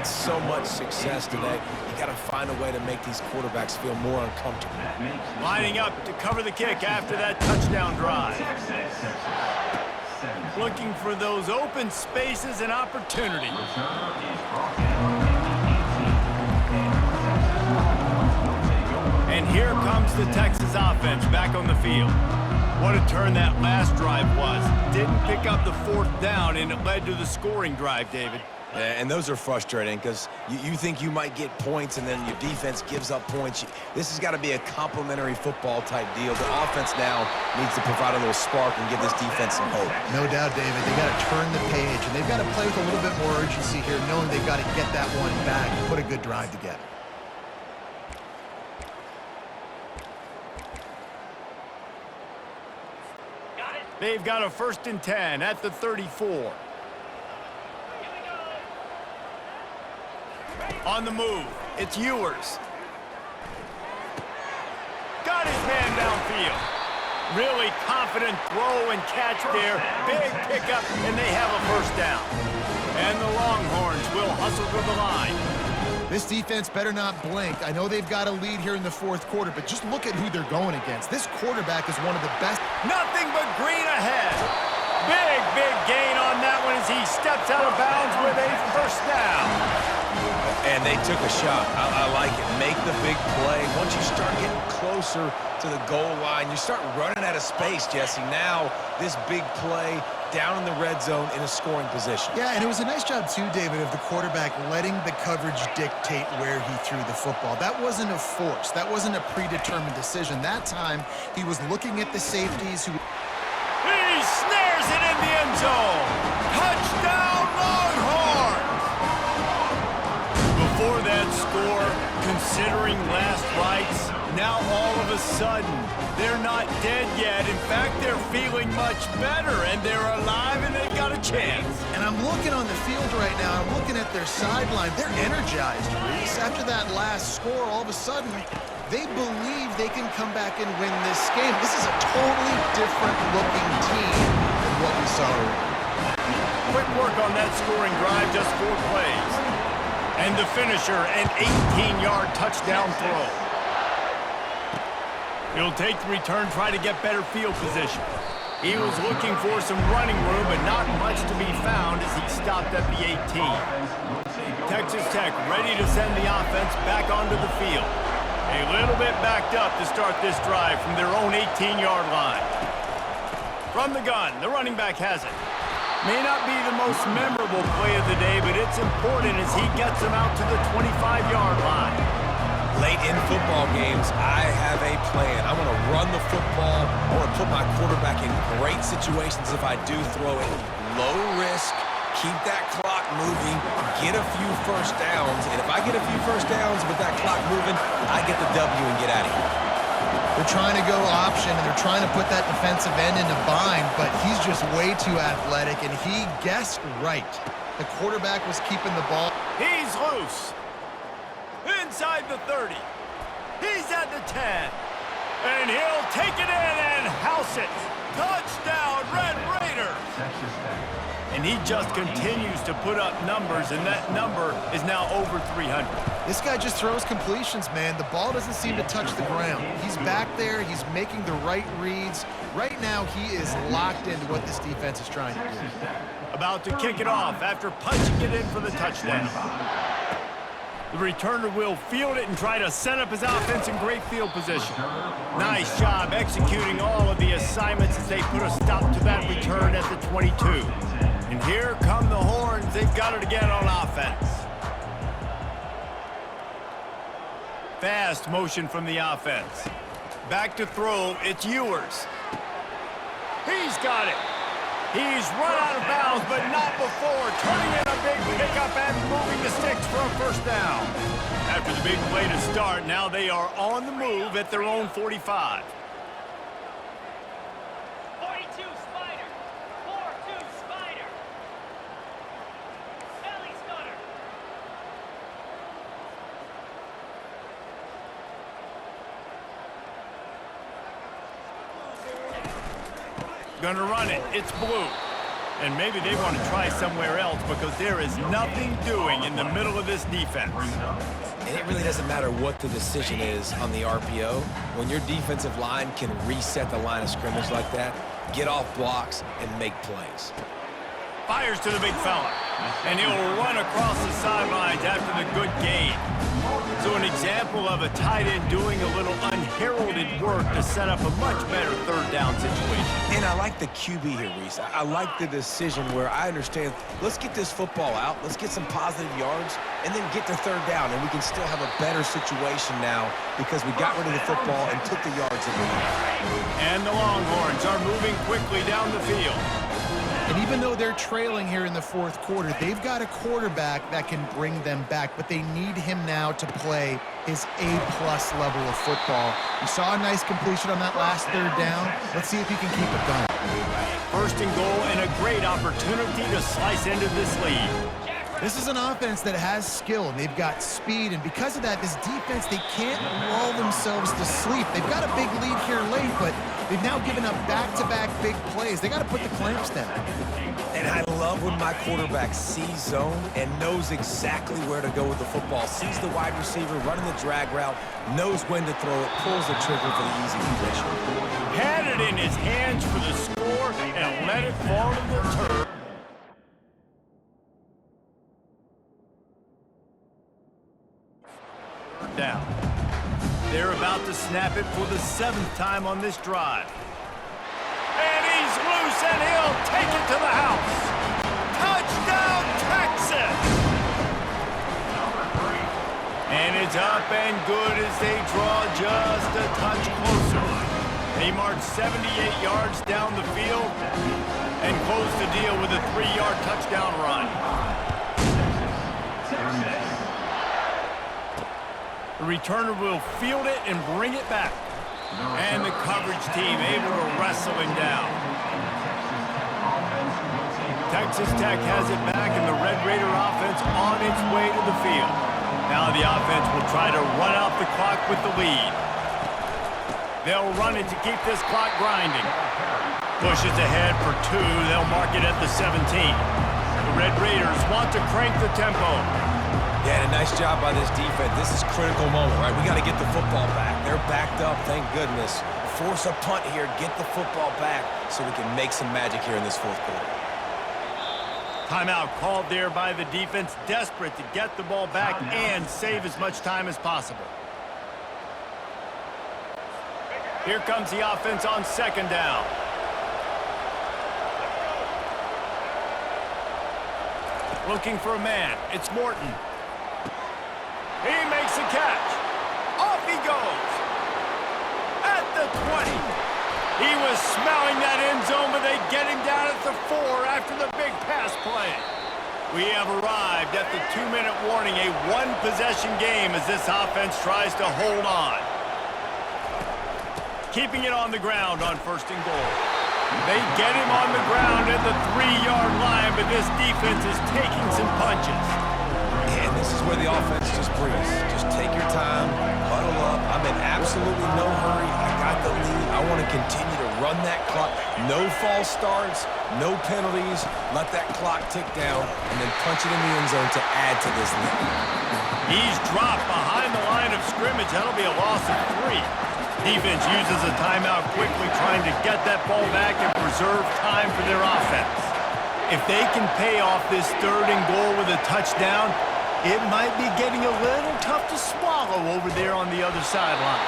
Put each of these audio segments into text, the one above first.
had so much success today. You got to find a way to make these quarterbacks feel more uncomfortable. Lining up to cover the kick after that touchdown drive. Looking for those open spaces and opportunities. And here comes the Texas offense back on the field. What a turn that last drive was. Didn't pick up the fourth down, and it led to the scoring drive, David. And those are frustrating because you think you might get points and then your defense gives up points. This has got to be a complementary football type deal. The offense now needs to provide a little spark and give this defense some hope. No doubt, David. They've got to turn the page, and they've got to play with a little bit more urgency here, knowing they've got to get that one back and put a good drive together. They've got a 1st and 10 at the 34. On the move, it's Ewers. Got his man downfield. Really confident throw and catch there. Big pickup, and they have a 1st down. And the Longhorns will hustle to the line. This defense better not blink. I know they've got a lead here in the 4th quarter, but just look at who they're going against. This quarterback is one of the best. Nothing but green ahead. Big gain on that one as he steps out of bounds with a 1st down. And they took a shot. I like it. Make the big play. Once you start getting closer to the goal line, you start running out of space, Jesse. Now, this big play down in the red zone in a scoring position. Yeah, and it was a nice job, too, David, of the quarterback letting the coverage dictate where he threw the football. That wasn't a force. That wasn't a predetermined decision. That time, he was looking at the safeties who... He snares it in the end zone. Touchdown, Longhorns! Before that score, considering last rites, now all of a sudden, they're not dead yet. In fact, they're feeling much better, and they're alive, and they've got a chance. And I'm looking on the field right now. I'm looking at their sideline. They're energized, Reese. After that last score, all of a sudden, they believe they can come back and win this game. This is a totally different-looking team than what we saw earlier. Quick work on that scoring drive, just 4 plays. And the finisher, an 18-yard touchdown throw. He'll take the return, try to get better field position. He was looking for some running room, but not much to be found as he stopped at the 18. Texas Tech ready to send the offense back onto the field. A little bit backed up to start this drive from their own 18-yard line. From the gun, the running back has it. May not be the most memorable play of the day, but it's important as he gets them out to the 25-yard line. Late in football games, I have a plan. I want to run the football. I want to put my quarterback in great situations if I do throw it. Low risk, keep that clock moving, get a few 1st downs. And if I get a few 1st downs with that clock moving, I get the W and get out of here. They're trying to go option, and they're trying to put that defensive end in a bind, but he's just way too athletic, and he guessed right. The quarterback was keeping the ball. He's loose. Inside the 30. He's at the 10. And he'll take it in and house it. Touchdown, Red Raiders. And he just continues to put up numbers, and that number is now over 300. This guy just throws completions, man. The ball doesn't seem to touch the ground. He's back there. He's making the right reads. Right now, he is locked into what this defense is trying to do. About to kick it off after punching it in for the touchdown. The returner will field it and try to set up his offense in great field position. Nice job executing all of the assignments as they put a stop to that return at the 22. And here come the Horns. They've got it again on offense. Fast motion from the offense. Back to throw, it's Ewers. He's got it. He's run out of bounds, but not before. Turning in a big pickup and moving the sticks for a 1st down. After the big play to start, now they are on the move at their own 45. 42 Spider. 4-2 Spider. Ellie Scudder. Gonna run it. It's Blue. And maybe they want to try somewhere else because there is nothing doing in the middle of this defense. And it really doesn't matter what the decision is on the RPO. When your defensive line can reset the line of scrimmage like that, get off blocks, and make plays. Fires to the big fella. And he'll run across the sidelines after the good gain. So an example of a tight end doing a little unheralded work to set up a much better third down situation. And I like the QB here, Reese. I like the decision where I understand, let's get this football out, let's get some positive yards, and then get to third down, and we can still have a better situation now because we got rid of the football and took the yards that we needed. And the Longhorns are moving quickly down the field. And even though they're trailing here in the fourth quarter, they've got a quarterback that can bring them back, but they need him now to play his A-plus level of football. We saw a nice completion on that last third down. Let's see if he can keep it going. First and goal and a great opportunity to slice into this lead. This is an offense that has skill, and they've got speed, and because of that, this defense, they can't lull themselves to sleep. They've got a big lead here late, but they've now given up back-to-back big plays. They got to put the clamps down. And I love when my quarterback sees zone and knows exactly where to go with the football, sees the wide receiver running the drag route, knows when to throw it, pulls the trigger for the easy completion. Had it in his hands for the score and let it fall to the turf. Down. They're about to snap it for the 7th time on this drive. And he's loose, and he'll take it to the house. Touchdown, Texas! And it's up and good as they draw just a touch closer. They march 78 yards down the field and close the deal with a 3-yard touchdown run. The returner will field it and bring it back. And the coverage team able to wrestle him down. Texas Tech has it back, and the Red Raider offense on its way to the field. Now the offense will try to run out the clock with the lead. They'll run it to keep this clock grinding. Pushes ahead for 2. They'll mark it at the 17. The Red Raiders want to crank the tempo. Yeah, and a nice job by this defense. This is critical moment, right? We got to get the football back. They're backed up, thank goodness. Force a punt here, get the football back so we can make some magic here in this fourth quarter. Timeout called there by the defense, desperate to get the ball back and save as much time as possible. Here comes the offense on 2nd down. Looking for a man. It's Morton. He makes a catch. Off he goes. At the 20. He was smelling that end zone, but they get him down at the 4 after the big pass play. We have arrived at the 2-minute warning, a 1-possession game as this offense tries to hold on. Keeping it on the ground on 1st and goal. They get him on the ground at the 3-yard line, but this defense is taking some punches. And this is where the offense just breathes. Just take your time, huddle up. I'm in absolutely no hurry. I got the lead. I want to continue to run that clock. No false starts, no penalties. Let that clock tick down, and then punch it in the end zone to add to this lead. He's dropped behind the line of scrimmage. That'll be a loss of 3. Defense uses a timeout quickly, trying to get that ball back and preserve time for their offense. If they can pay off this 3rd and goal with a touchdown, it might be getting a little tough to swallow over there on the other sideline.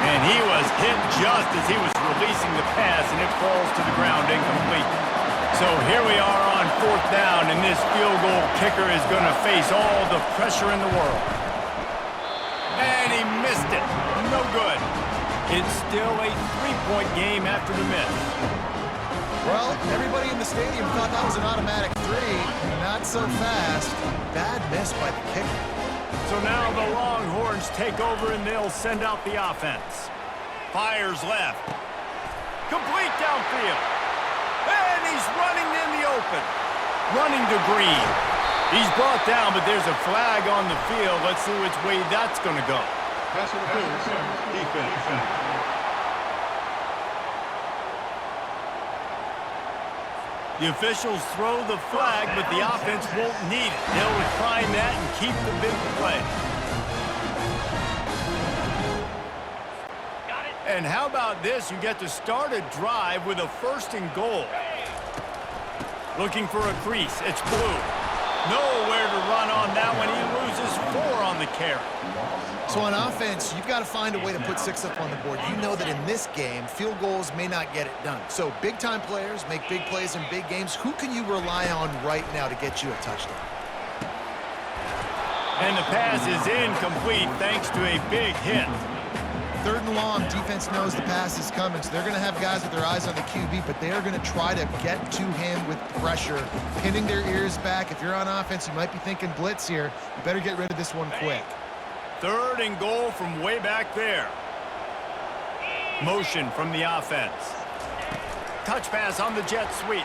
And he was hit just as he was releasing the pass, and it falls to the ground incomplete. So here we are on 4th down, and this field goal kicker is going to face all the pressure in the world. And he missed it. No good. It's still a 3-point game after the miss. Well, everybody in the stadium thought that was an automatic 3. Not so fast. Bad miss by the kicker. So now the Longhorns take over, and they'll send out the offense. Fires left. Complete downfield. And he's running in the open. Running to Green. He's brought down, but there's a flag on the field. Let's see which way that's going to go. Pass interference, defense. The officials throw the flag, but the offense won't need it. They'll recline that and keep the big play. Got it. And how about this? You get to start a drive with a 1st and goal. Looking for a crease. It's Blue. Nowhere to run on that one. He loses 4 on the carry. So on offense, you've got to find a way to put 6 up on the board. You know that in this game, field goals may not get it done. So big-time players make big plays in big games. Who can you rely on right now to get you a touchdown? And the pass is incomplete thanks to a big hit. 3rd and long, defense knows the pass is coming, so they're going to have guys with their eyes on the QB, but they are going to try to get to him with pressure, pinning their ears back. If you're on offense, you might be thinking blitz here. You better get rid of this one quick. 3rd and goal from way back there. Motion from the offense. Touch pass on the jet sweep.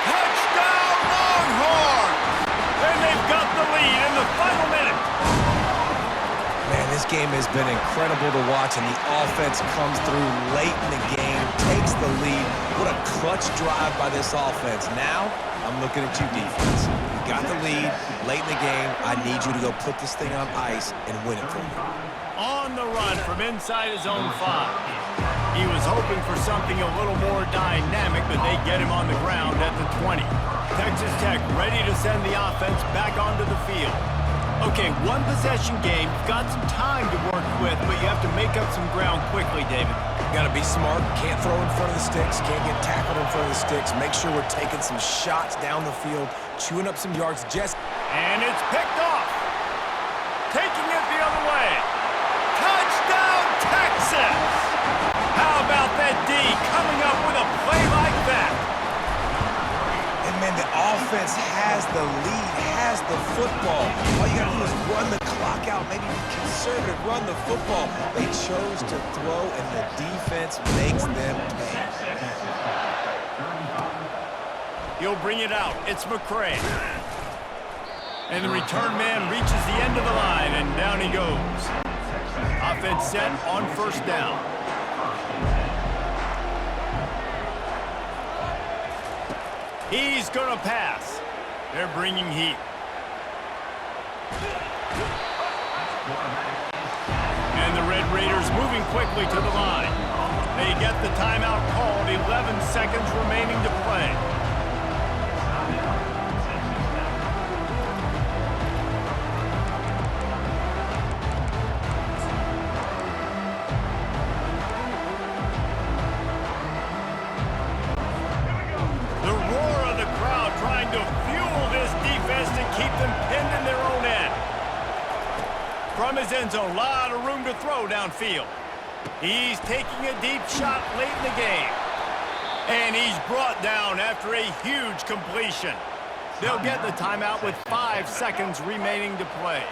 Touchdown Longhorns! And they've got the lead in the final minute. Man, this game has been incredible to watch, and the offense comes through late in the game, takes the lead. What a clutch drive by this offense. Now, I'm looking at you, defense. You got the lead late in the game. I need you to go put this thing on ice and win it for me. On the run from inside his own 5. He was hoping for something a little more dynamic, but they get him on the ground at the 20. Texas Tech ready to send the offense back onto the field. Okay, 1 possession game. You've got some time to work with, but you have to make up some ground quickly, David. Got to be smart. Can't throw in front of the sticks. Can't get tackled in front of the sticks. Make sure we're taking some shots down the field, chewing up some yards. And it's picked off. Taking it the other way. Touchdown, Texas! How about that D coming up with a play like that? And, man, the offense has the lead, has the football. All you got to do is run the clock out, maybe be conservative, run the football. They chose to throw, and the defense makes them pay. He'll bring it out. It's McCray. And the return man reaches the end of the line, and down he goes. Offense set on 1st down. He's going to pass. They're bringing heat. And the Red Raiders moving quickly to the line. They get the timeout called. 11 seconds remaining to play. From his end zone, a lot of room to throw downfield. He's taking a deep shot late in the game. And he's brought down after a huge completion. They'll get the timeout with 5 seconds remaining to play.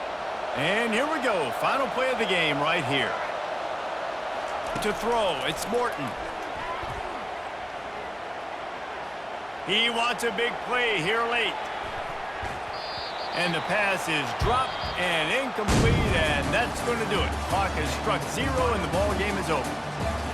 And here we go, final play of the game right here. To throw, it's Morton. He wants a big play here late. And the pass is dropped and incomplete, and that's going to do it. Clock has struck 0, and the ball game is over.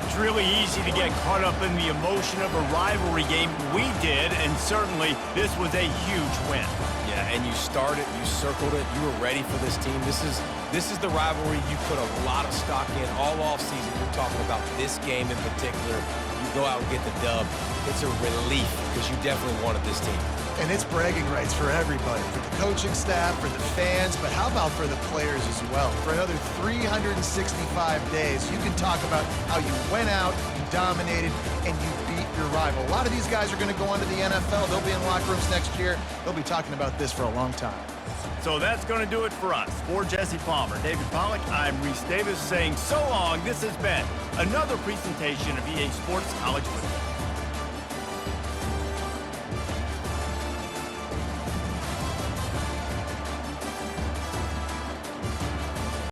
It's really easy to get caught up in the emotion of a rivalry game. We did, and certainly this was a huge win. Yeah, and you started, you circled it, you were ready for this team. This is the rivalry you put a lot of stock in all offseason. You're talking about this game in particular. You go out and get the dub. It's a relief because you definitely wanted this team. And it's bragging rights for everybody, for the coaching staff, for the fans, but how about for the players as well? For another 365 days, you can talk about how you went out, you dominated, and you beat your rival. A lot of these guys are going to go on to the NFL. They'll be in locker rooms next year. They'll be talking about this for a long time. So that's going to do it for us. For Jesse Palmer, David Pollack, I'm Reese Davis saying so long. This has been another presentation of EA Sports College Football.